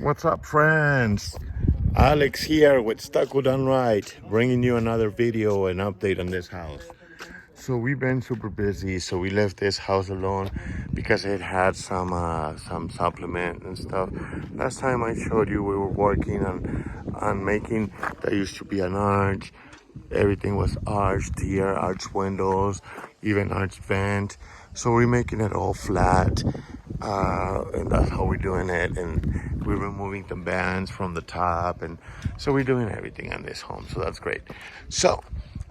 What's up, friends? Alex here with Stucco Done Right, bringing you another video and update on this house. So we've been super busy, so we left this house alone because it had some supplement and stuff. Last time I showed you, we were working on making, there used to be an arch. Everything was arched here, arched windows, even arched vent. So we're making it all flat, and that's how we're doing it. And we're removing the bands from the top, and so we're doing everything on this home. So that's great. So,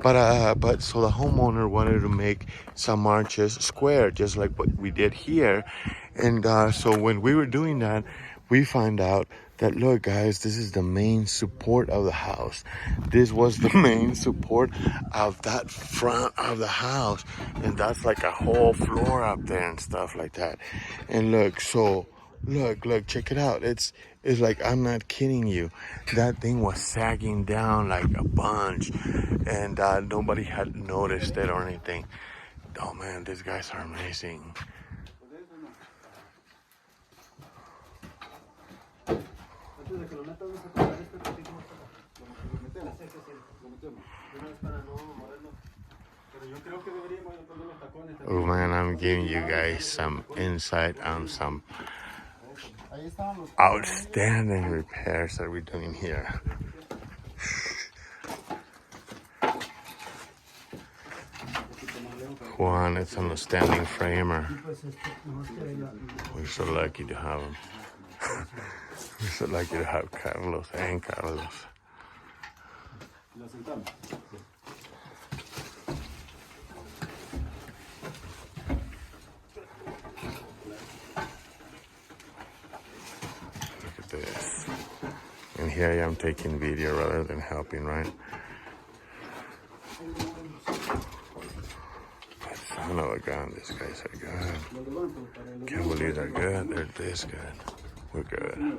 but so the homeowner wanted to make some arches square, just like what we did here. And so when we were doing that, we find out that, look guys, this is the main support of the house. This was the main support of that front of the house, and that's like a whole floor up there and stuff like that. And look, so look, check it out. It's like, I'm not kidding you, that thing was sagging down like a bunch, and nobody had noticed it or anything. Oh man, these guys are amazing. Oh man, I'm giving you guys some insight on some outstanding repairs that we're doing here. Juan is on the standing framer. We're so lucky to have him. We're so lucky to have Carlos and Carlos. Look at this. And here I am taking video rather than helping, right? Son of a gun, these guys are good. Can't believe they're good. They're this good. We're good.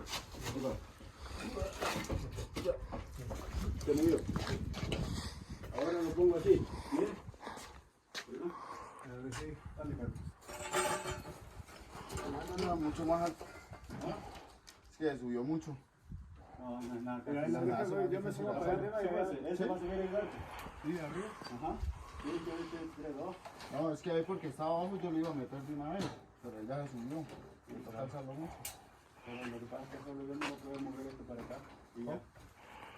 Mucho más alto. Es que subió mucho. Yo me subo para arriba y ese va a subir igual. Sí, arriba. Ajá. No, es que ahí porque estaba abajo yo lo iba a meter de una vez, pero él ya se subió. Me toca alzarlo mucho. Pero lo que pasa es que solo yo no lo puedo mover esto para acá. Y ya.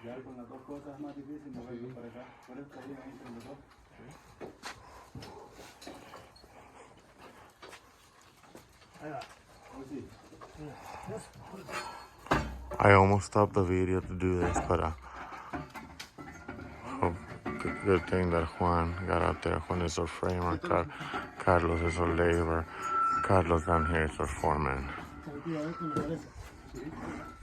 Ya con las dos cosas es más difícil moverlo para acá. Por eso ahí entre los dos. Ahí va. I almost stopped the video to do this, but good thing that Juan got out there. Juan is our framer, Carlos is our laborer, Carlos down here is our foreman.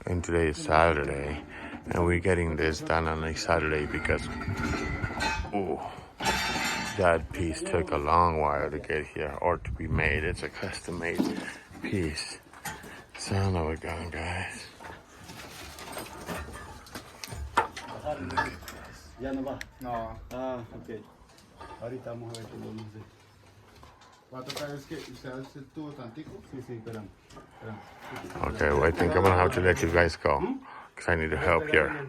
And today is Saturday, and we're getting this done on a Saturday because, that piece took a long while to get here or to be made. It's a custom-made piece. Son of a gun, guys. Look at this. Ya no va. No. Ah, ok. Ahorita vamos a ver qué lo dice. ¿Va a tocar es que usted hace el tubo tantico? Sí, sí, espera. Okay, well, I think I'm gonna have to let you guys go because I need to help here.